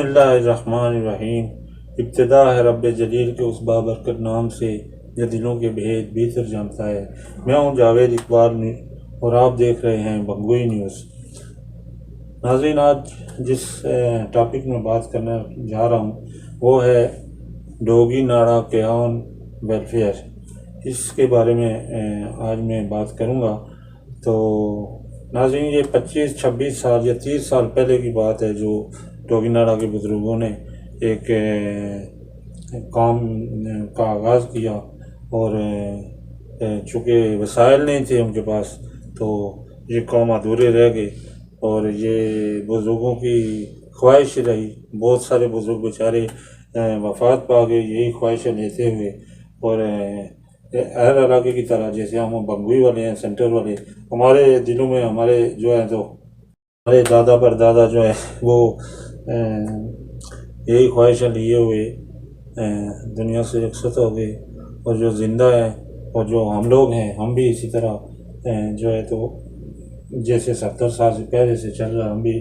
اللہ الرحمن الرحیم۔ ابتدا ہے رب جلیل کے اس بابرکت نام سے جو دلوں کے بھید بھیتر جانتا ہے۔ میں ہوں جاوید اقبال اور آپ دیکھ رہے ہیں بنگوئی نیوز۔ ناظرین، آج جس ٹاپک میں بات کرنا جا رہا ہوں وہ ہے ڈوگی ناڑا کیون ویلفیئر۔ اس کے بارے میں آج میں بات کروں گا۔ تو ناظرین، یہ 25-26 سال یا 30 سال پہلے کی بات ہے جو ڈوگی ناڑا کے بزرگوں نے ایک کام کا آغاز کیا، اور چونکہ وسائل نہیں تھے ان کے پاس تو یہ قوم ادھورے رہ گئے، اور یہ بزرگوں کی خواہش رہی۔ بہت سارے بزرگ بیچارے وفات پا گئے یہی خواہشیں لیتے ہوئے، اور ہر علاقے کی طرح جیسے ہم بنگوئی والے ہیں، سینٹر والے، ہمارے دلوں میں ہمارے جو ہے تو ہمارے دادا پردادا جو ہے وہ یہی خواہشیں لیے ہوئے دنیا سے رخصت ہو گئے، اور جو زندہ ہے اور جو ہم لوگ ہیں ہم بھی اسی طرح جو ہے تو جیسے 70 سال سے پہلے سے چل رہا ہم بھی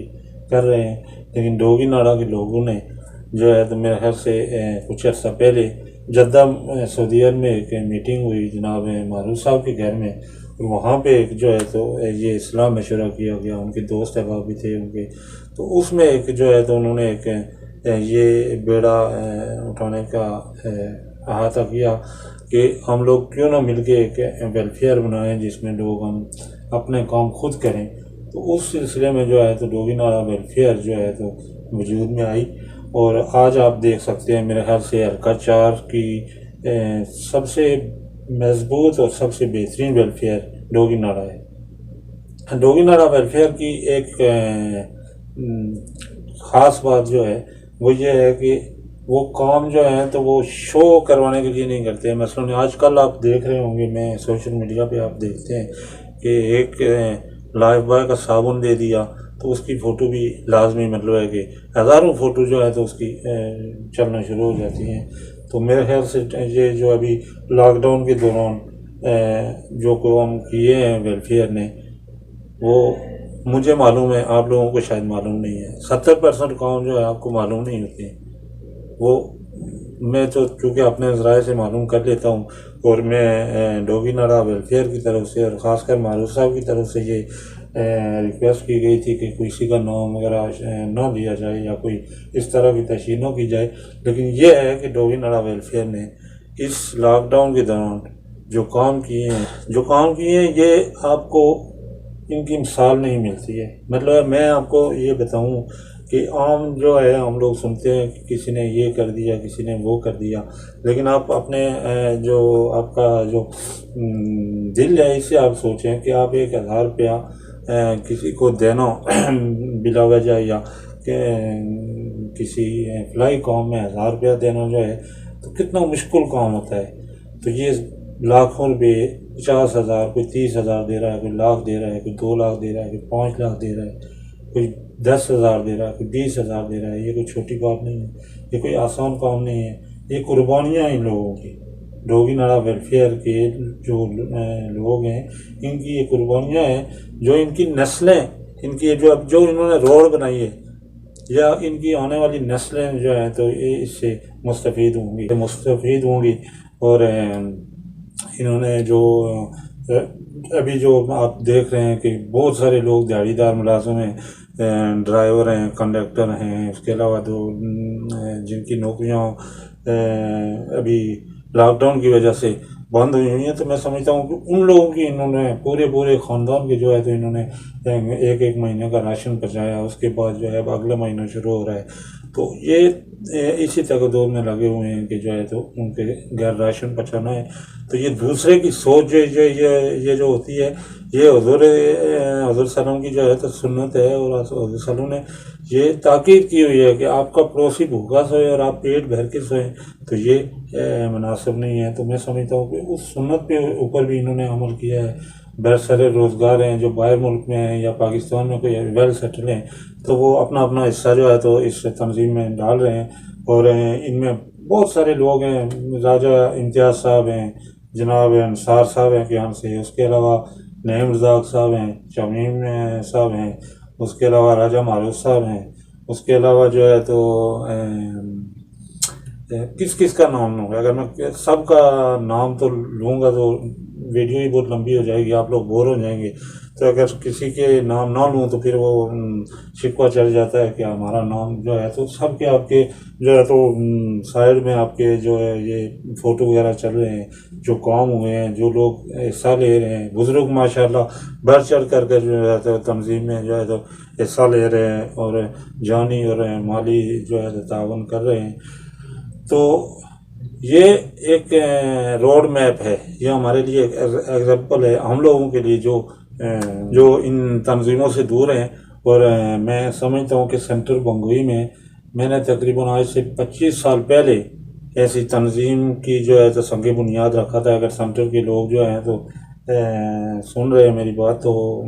کر رہے ہیں۔ لیکن ڈوگی ناڑا کے لوگوں نے جو ہے تو میرے خیال سے کچھ عرصہ پہلے جدہ سعودی عرب میں ایک میٹنگ ہوئی جناب معروف صاحب کے گھر میں، اور وہاں پہ ایک جو ہے تو یہ اصلاح مشورہ کیا گیا۔ ان کے دوست احباب بھی تھے ان کے، تو اس میں ایک جو ہے تو انہوں نے ایک یہ بیڑا اٹھانے کا احاطہ کیا کہ ہم لوگ کیوں نہ مل کے ایک ویلفیئر بنائیں جس میں لوگ ہم اپنے کام خود کریں۔ تو اس سلسلے میں جو ہے تو ڈوگی ناڑا ویلفیئر جو ہے تو وجود میں آئی، اور آج آپ دیکھ سکتے ہیں میرے خیال سے حلقہ 4 کی سب سے مضبوط اور سب سے بہترین ویلفیئر ڈوگی ناڑا ہے۔ ڈوگی ناڑا ویلفیئر کی ایک خاص بات جو ہے وہ یہ ہے کہ وہ کام جو ہے تو وہ شو کروانے کے لیے نہیں کرتے ہیں۔ مثلاً آج کل آپ دیکھ رہے ہوں گے، میں سوشل میڈیا پہ آپ دیکھتے ہیں کہ ایک لائف بوائے کا صابن دے دیا تو اس کی فوٹو بھی لازمی، مطلب ہے کہ ہزاروں فوٹو جو ہے تو اس کی چلنا شروع ہو جاتی ہیں۔ تو میرے خیال سے یہ جو ابھی لاک ڈاؤن کے دوران جو کام کیے ہیں ویلفیئر نے، وہ مجھے معلوم ہے، آپ لوگوں کو شاید معلوم نہیں ہے۔ 70% کام جو ہے آپ کو معلوم نہیں ہوتے ہیں، وہ میں تو چونکہ اپنے ذرائع سے معلوم کر لیتا ہوں، اور میں ڈوگی ناڑا ویلفیئر کی طرف سے اور خاص کر معروف صاحب کی طرف سے یہ ریکویسٹ کی گئی تھی کہ کسی کا نام وغیرہ نہ لیا جائے یا کوئی اس طرح کی تشہیر نہ کی جائے۔ لیکن یہ ہے کہ ڈوگی ناڑا ویلفیئر نے اس لاک ڈاؤن کے دوران جو کام کیے ہیں یہ آپ کو ان کی مثال نہیں ملتی ہے۔ مطلب میں آپ کو یہ بتاؤں کہ عام جو ہے ہم لوگ سنتے ہیں کہ کسی نے یہ کر دیا، کسی نے وہ کر دیا، لیکن آپ اپنے جو آپ کا جو دل ہے اس سے آپ سوچیں کہ آپ 1000 روپیہ کسی کو دینا بلا وجہ، یا کہ کسی فلائی کام میں 1000 روپیہ دینا جو ہے تو کتنا مشکل کام ہوتا ہے۔ تو یہ لاکھوں روپے، 50,000، کوئی 30,000 دے رہا ہے، کوئی لاکھ دے رہا ہے، کوئی 2 لاکھ دے رہا ہے، کوئی 5 لاکھ دے رہا ہے، کوئی 10,000 دے رہا ہے، کوئی 20,000 دے رہا ہے۔ یہ کوئی چھوٹی بات نہیں ہے، یہ کوئی آسان کام نہیں ہے، یہ قربانیاں ان لوگوں کی، ڈوگی ناڑا ویلفیئر کے جو لوگ ہیں ان کی یہ قربانیاں ہیں، جو ان کی نسلیں، ان کی جو انہوں نے روڈ بنائی ہے، یا ان کی آنے والی نسلیں جو ہیں تو یہ اس سے مستفید ہوں گی۔ اور انہوں نے جو ابھی جو آپ دیکھ رہے ہیں کہ بہت سارے لوگ دیہڑی دار ملازم ہیں، ڈرائیور ہیں، کنڈکٹر ہیں، اس کے علاوہ جن کی نوکریاں ابھی لاک ڈاؤن کی وجہ سے بند ہوئی ہیں، تو میں سمجھتا ہوں کہ ان لوگوں کی انہوں نے پورے خاندان کے جو ہے تو انہوں نے ایک مہینے کا راشن پہنچایا۔ اس کے بعد جو ہے اب اگلا مہینہ شروع ہو رہا ہے، تو یہ اسی تقدور میں لگے ہوئے ہیں کہ جو ہے تو ان کے گھر راشن پہنچانا ہے۔ تو یہ دوسرے کی سوچ یہ جو ہوتی ہے، یہ حضور وسلم کی جو ہے تو سنت ہے، اور حضور وسلم نے یہ تاکید کی ہوئی ہے کہ آپ کا پڑوسی بھوکا سوئے اور آپ پیٹ بھر کے سوئیں، تو یہ مناسب نہیں ہے۔ تو میں سمجھتا ہوں کہ اس سنت پہ اوپر بھی انہوں نے عمل کیا ہے۔ برسر روزگار ہیں جو باہر ملک میں ہیں یا پاکستان میں کوئی ویل سیٹل ہیں، تو وہ اپنا حصہ جو ہے تو اس تنظیم میں ڈال رہے ہیں، اور ان میں بہت سارے لوگ ہیں۔ راجہ امتیاز صاحب ہیں، جناب انصار صاحب ہیں یہاں سے، اس کے علاوہ نعیم رزاق صاحب ہیں، شمیم صاحب ہیں، اس کے علاوہ راجہ معروف صاحب ہیں، اس کے علاوہ جو ہے تو کس کس کا نام لوں گا؟ اگر میں سب کا نام تو لوں گا تو ویڈیو ہی بہت لمبی ہو جائے گی، آپ لوگ بور ہو جائیں گے. تو اگر کسی کے نام نہ لوں تو پھر وہ شکوہ چل جاتا ہے کہ ہمارا نام جو ہے. تو سب کے آپ کے جو ہے تو سائڈ میں آپ کے جو ہے یہ فوٹو وغیرہ چل رہے ہیں، جو کام ہوئے ہیں، جو لوگ حصہ لے رہے ہیں، بزرگ ماشاءاللہ بڑھ چڑھ کر کے جو ہے تو تنظیم میں جو ہے تو حصہ لے رہے ہیں اور جانی اور مالی جو ہے تو تعاون کر رہے ہیں. تو یہ ایک روڈ میپ ہے، یہ ہمارے لیے ایک ایگزامپل ہے ہم لوگوں کے لیے جو ان تنظیموں سے دور ہیں. اور میں سمجھتا ہوں کہ سینٹر بنگوئی میں نے تقریباً آج سے 25 سال پہلے ایسی تنظیم کی جو ہے تو سنگ بنیاد رکھا تھا. اگر سینٹر کے لوگ جو ہیں تو سن رہے ہیں میری بات، تو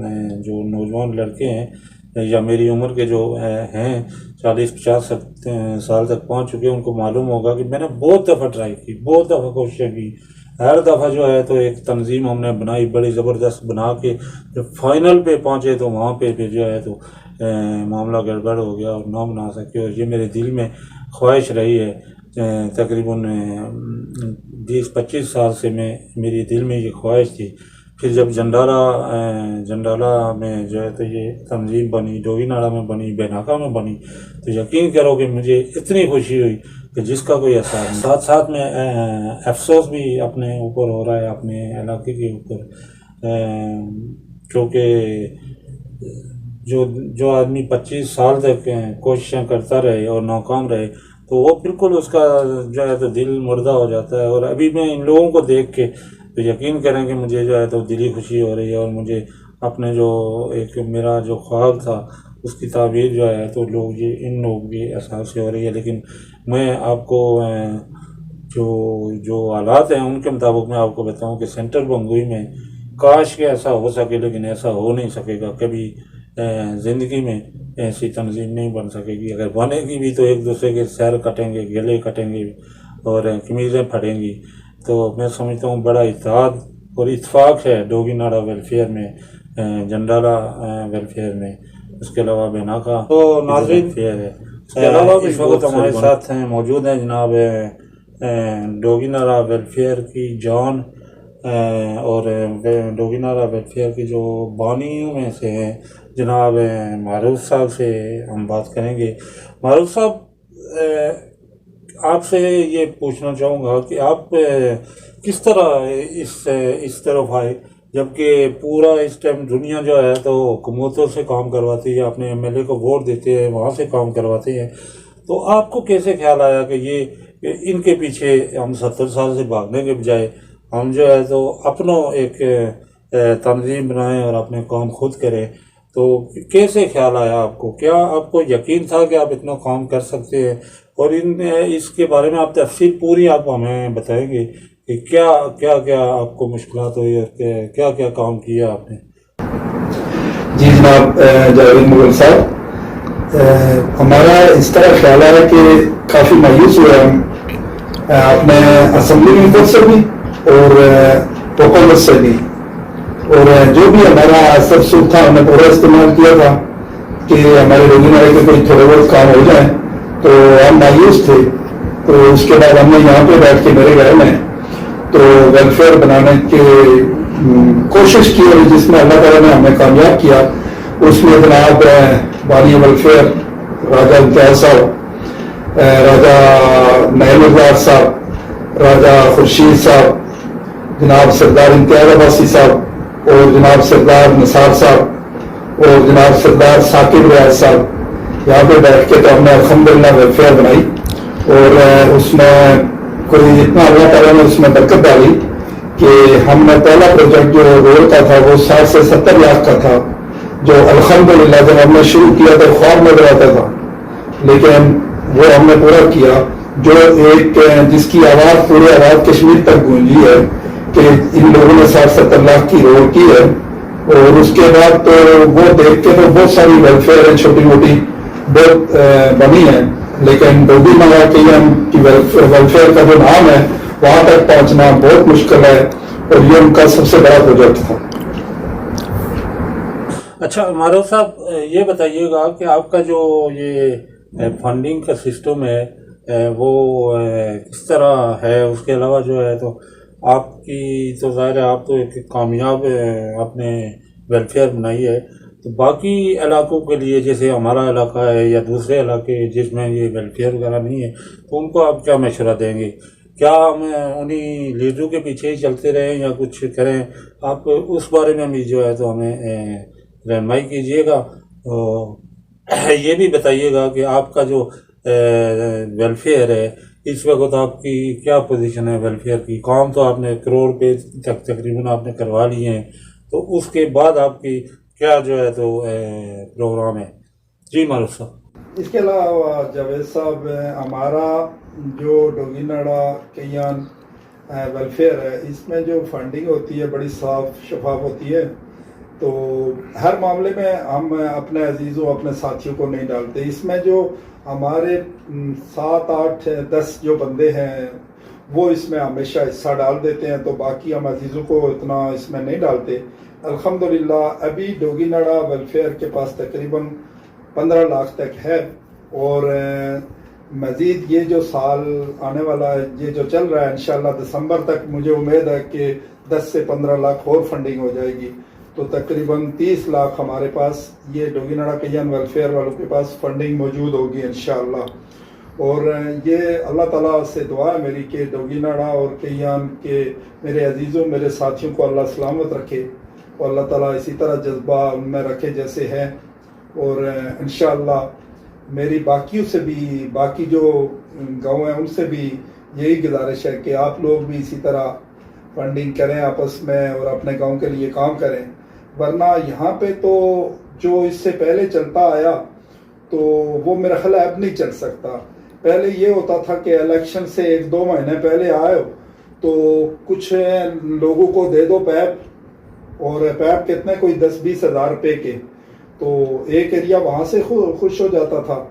جو نوجوان لڑکے ہیں یا میری عمر کے جو ہیں 40-50 سال تک پہنچ چکے، ان کو معلوم ہوگا کہ میں نے بہت دفعہ ٹرائی کی، بہت دفعہ کوششیں کی. ہر دفعہ جو ہے تو ایک تنظیم ہم نے بنائی، بڑی زبردست بنا کے جب فائنل پہ پہنچے تو وہاں پہ جو ہے تو معاملہ گڑبڑ ہو گیا اور نہ بنا سکے. اور یہ میرے دل میں خواہش رہی ہے تقریباً 20-25 سال سے میری دل میں یہ خواہش تھی. پھر جب جنڈالہ میں جو ہے تو یہ تنظیم بنی، ڈوگی ناڑا میں بنی، بیناکا میں بنی، تو یقین کرو کہ مجھے اتنی خوشی ہوئی کہ جس کا کوئی اثر نہیں. ساتھ ساتھ میں افسوس بھی اپنے اوپر ہو رہا ہے، اپنے علاقے کے اوپر، کیونکہ جو آدمی 25 سال تک کوششیں کرتا رہے اور ناکام رہے تو وہ بالکل اس کا جو ہے تو دل مردہ ہو جاتا ہے. اور ابھی میں ان لوگوں کو دیکھ کے تو یقین کریں کہ مجھے جو ہے تو دلی خوشی ہو رہی ہے، اور مجھے اپنے جو ایک میرا جو خواب تھا اس کی تعبیر جو ہے تو ان لوگوں کے اثر سے ہو رہی ہے. لیکن میں آپ کو جو حالات ہیں ان کے مطابق میں آپ کو بتاؤں کہ سینٹر بنگوئی میں کاش کہ ایسا ہو سکے، لیکن ایسا ہو نہیں سکے گا کبھی. زندگی میں ایسی تنظیم نہیں بن سکے گی. اگر بنے گی بھی تو ایک دوسرے کے سیر کٹیں گے، گلے کٹیں گے اور قمیضیں پھٹیں گی. تو میں سمجھتا ہوں بڑا اتحاد اور اتفاق ہے ڈوگی ناڑا ویلفیئر میں، جنڈالہ ویلفیئر میں، اس کے علاوہ بیناکا تو ناظرین ویلفیئر ہے. اس کے علاوہ اس وقت ہمارے ساتھ موجود ہیں جناب ڈوگی ناڑا ویلفیئر کی جان اور ڈوگی ناڑا ویلفیئر کی جو بانیوں میں سے ہیں جناب معروف صاحب سے ہم بات کریں گے. معروف صاحب، آپ سے یہ پوچھنا چاہوں گا کہ آپ کس طرح اس طرف آئے، جبکہ پورا اس ٹائم دنیا جو ہے تو حکومتوں سے کام کرواتی ہے، اپنے ایم ایل اے کو ووٹ دیتے ہیں، وہاں سے کام کرواتے ہیں. تو آپ کو کیسے خیال آیا کہ ان کے پیچھے ہم 70 سال سے بھاگنے کے بجائے ہم جو ہے تو اپنوں ایک تنظیم بنائیں اور اپنے کام خود کریں؟ تو کیسے خیال آیا آپ کو؟ کیا آپ کو یقین تھا کہ آپ اتنا کام کر سکتے ہیں؟ اور اس کے بارے میں آپ تفصیل پوری آپ ہمیں بتائیں گے کہ کیا آپ کو مشکلات ہوئی اور کیا کام کیا آپ نے؟ جی جناب جاوید مغل صاحب، ہمارا اس طرح خیال ہے کہ کافی مایوس ہوئے ہم اپنے اسمبلی میں خود سے بھی اور حکومت سے بھی، اور جو بھی ہمارا سب تھا ہم نے پورا استعمال کیا تھا کہ ہمارے ڈوگی ناڑے کے کوئی تھوڑے بہت کام ہو جائیں. تو ہم مایوس تھے. تو اس کے بعد ہم نے یہاں پہ بیٹھ کے میرے گھر میں تو ویلفیئر بنانے کی کوشش کی، اور جس میں اللہ تعالیٰ نے ہمیں کامیاب کیا. اس میں جناب بانی ویلفیئر راجہ امتیاز صاحب، راجہ نعیم ابرار صاحب، راجہ خورشید صاحب، جناب سردار امتیاز عباسی صاحب، اور جناب سردار نثار صاحب، اور جناب سردار ثاقب ریاض صاحب، یہاں پہ بیٹھ کے تو ہم نے الحمدللہ ویلفیئر بنائی. اور اس میں کوئی اتنا اللہ تعالیٰ نے اس میں برکت ڈالی کہ ہم نے پہلا پروجیکٹ جو روڈ کا تھا وہ 60 سے 70 لاکھ کا تھا، جو الحمدللہ جب ہم نے شروع کیا تو خواب نظر آتا تھا، لیکن وہ ہم نے پورا کیا. جو ایک جس کی آواز پورے آواز کشمیر تک گونجی ہے کہ ان لوگوں نے 60-70 لاکھ کی روڈ کی ہے. اور اس کے بعد تو وہ دیکھ کے تو بہت ساری ویلفیئر چھوٹی موٹی بہت بنی ہیں، لیکن ڈوگی ناڑا کی ویلفیئر کا جو نام ہے وہاں تک پہنچنا بہت مشکل ہے، اور یہ ان کا سب سے بڑا پروجیکٹ تھا. اچھا معروف صاحب یہ بتائیے گا کہ آپ کا جو یہ فنڈنگ کا سسٹم ہے وہ کس طرح ہے؟ اس کے علاوہ جو ہے تو آپ کی تو ظاہر ہے آپ تو ایک کامیاب اپنے ویلفیئر بنائی ہے، تو باقی علاقوں کے لیے جیسے ہمارا علاقہ ہے یا دوسرے علاقے جس میں یہ ویلفیئر وغیرہ نہیں ہے، تو ان کو آپ کیا مشورہ دیں گے؟ کیا ہم انہی لیڈروں کے پیچھے ہی چلتے رہیں یا کچھ کریں؟ آپ اس بارے میں بھی جو ہے تو ہمیں رہنمائی کیجیے گا۔ یہ بھی بتائیے گا کہ آپ کا جو ویلفیئر ہے اس وقت آپ کی کیا پوزیشن ہے ویلفیئر کی؟ کام تو آپ نے کروڑ روپے تک تقریباً آپ نے کروا لیے ہیں، تو اس کے بعد آپ کی کیا جو ہے تو پروگرام ہے؟ جی معروف صاحب۔ اس کے علاوہ جاوید صاحب، ہمارا جو ڈوگی ناڑا کیان ویلفیئر ہے، اس میں جو فنڈنگ ہوتی ہے بڑی صاف شفاف ہوتی ہے، تو ہر معاملے میں ہم اپنے عزیزوں اپنے ساتھیوں کو نہیں ڈالتے۔ اس میں جو ہمارے 7 8 10 جو بندے ہیں وہ اس میں ہمیشہ حصہ ڈال دیتے ہیں، تو باقی ہم عزیزوں کو اتنا اس میں نہیں ڈالتے۔ الحمدللہ ابھی ڈوگی ناڑا ویلفیئر کے پاس تقریباً 15 لاکھ تک ہے، اور مزید یہ جو سال آنے والا ہے، یہ جو چل رہا ہے، انشاءاللہ دسمبر تک مجھے امید ہے کہ 10 سے 15 لاکھ اور فنڈنگ ہو جائے گی، تو تقریباً 30 لاکھ ہمارے پاس یہ ڈوگی ناڑا کیان ویلفیئر والوں کے پاس فنڈنگ موجود ہوگی انشاءاللہ۔ اور یہ اللہ تعالیٰ سے دعا ہے میری کہ ڈوگی ناڑا اور کیان کے میرے عزیزوں میرے ساتھیوں کو اللہ سلامت رکھے، اور اللہ تعالیٰ اسی طرح جذبہ ان میں رکھے جیسے ہے، اور انشاءاللہ میری باقیوں سے بھی، باقی جو گاؤں ہیں ان سے بھی یہی گزارش ہے کہ آپ لوگ بھی اسی طرح فنڈنگ کریں آپس میں اور اپنے گاؤں کے لیے کام کریں، ورنہ یہاں پہ تو جو اس سے پہلے چلتا آیا تو وہ میرا خیال اب نہیں چل سکتا۔ پہلے یہ ہوتا تھا کہ الیکشن سے 1-2 مہینے پہلے آئے ہو تو کچھ لوگوں کو دے دو پیپ، اور پیپ کتنے کوئی 10-20 ہزار روپے کے، تو ایک ایریا وہاں سے خوش ہو جاتا تھا،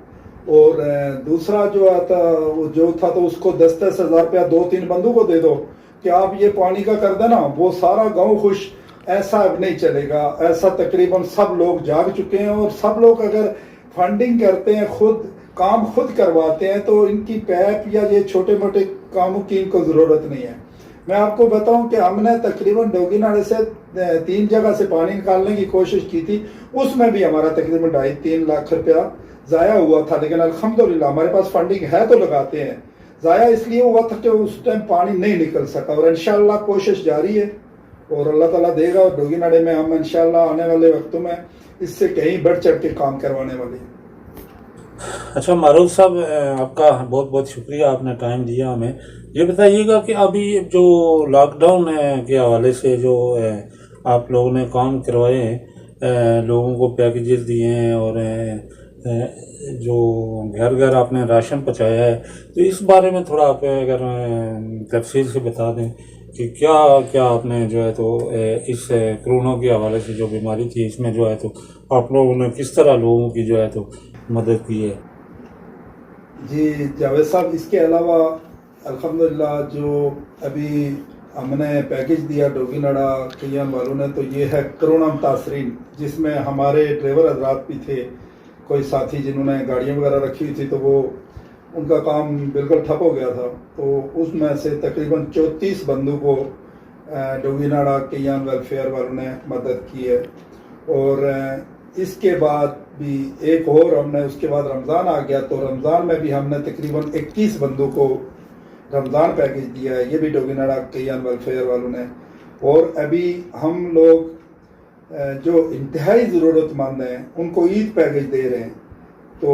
اور دوسرا جو تھا تو اس کو 10-10 ہزار روپیہ 2-3 بندوں کو دے دو کہ آپ یہ پانی کا کر دینا، وہ سارا گاؤں خوش۔ ایسا اب نہیں چلے گا، ایسا تقریباً سب لوگ جاگ چکے ہیں، اور سب لوگ اگر فنڈنگ کرتے ہیں، کام خود کرواتے ہیں، تو ان کی پیپ یا یہ چھوٹے موٹے کاموں کی ان کو ضرورت نہیں ہے۔ میں آپ کو بتاؤں کہ ہم نے تقریباً ڈوگی ناڑے سے 3 جگہ سے پانی نکالنے کی کوشش کی تھی، اس میں بھی ہمارا تقریباً 2.5-3 لاکھ روپیہ ضائع ہوا تھا، لیکن الحمدللہ ہمارے پاس فنڈنگ ہے تو لگاتے ہیں۔ ضائع اس لیے ہوا تھا کہ اس ٹائم پانی نہیں نکل سکا، اور انشاءاللہ کوشش جاری ہے، اور اللہ تعالیٰ دے گا۔ اور ڈوگی ناڑے میں ہم انشاءاللہ آنے والے وقتوں میں اس سے کہیں بڑھ چڑھ کے کام کروانے والے ہیں۔ اچھا معروف صاحب، آپ کا بہت بہت شکریہ، آپ نے ٹائم دیا ہمیں۔ یہ بتائیے گا کہ ابھی جو لاک ڈاؤن کے حوالے سے جو آپ لوگوں نے کام کروائے ہیں، لوگوں کو پیکیجز دیے ہیں اور جو گھر گھر آپ نے راشن پہنچایا ہے، تو اس بارے میں تھوڑا آپ اگر تفصیل سے بتا دیں کہ کیا کیا آپ نے جو ہے تو اس کرونا کے حوالے سے جو بیماری تھی اس میں جو ہے تو آپ لوگوں نے کس طرح لوگوں کی جو ہے تو مدد کی ہے؟ جی جاوید صاحب، اس کے علاوہ الحمدللہ جو ابھی ہم نے پیکج دیا ڈوگی ناڑا کیان والوں نے، تو یہ ہے کرونا متاثرین، جس میں ہمارے ڈرائیور حضرات بھی تھے، کوئی ساتھی جنہوں نے گاڑیاں وغیرہ رکھی ہوئی تھی تو وہ ان کا کام بالکل ٹھپ ہو گیا تھا، تو اس میں سے تقریباً 34 بندوں کو ڈوگی ناڑا کیان ویلفیئر والوں نے مدد کی ہے۔ اور اس کے بعد بھی ایک اور ہم نے، اس کے بعد رمضان آ گیا تو رمضان میں بھی ہم نے تقریباً 21 بندوں کو رمضان پیکج دیا ہے، یہ بھی ڈوگی ناڑا کیان ویلفیئر والوں نے۔ اور ابھی ہم لوگ جو انتہائی ضرورت مند ہیں ان کو عید پیکج دے رہے ہیں، تو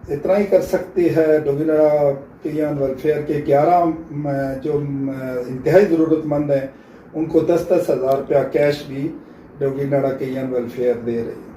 اتنا ہی کر سکتی ہے ڈوگی ناڑا کیان ویلفیئر کے 11 جو انتہائی ضرورت مند ہیں ان کو 10-10 ہزار روپیہ کیش بھی ڈوگی ناڑا کیان ویلفیئر دے رہے ہیں۔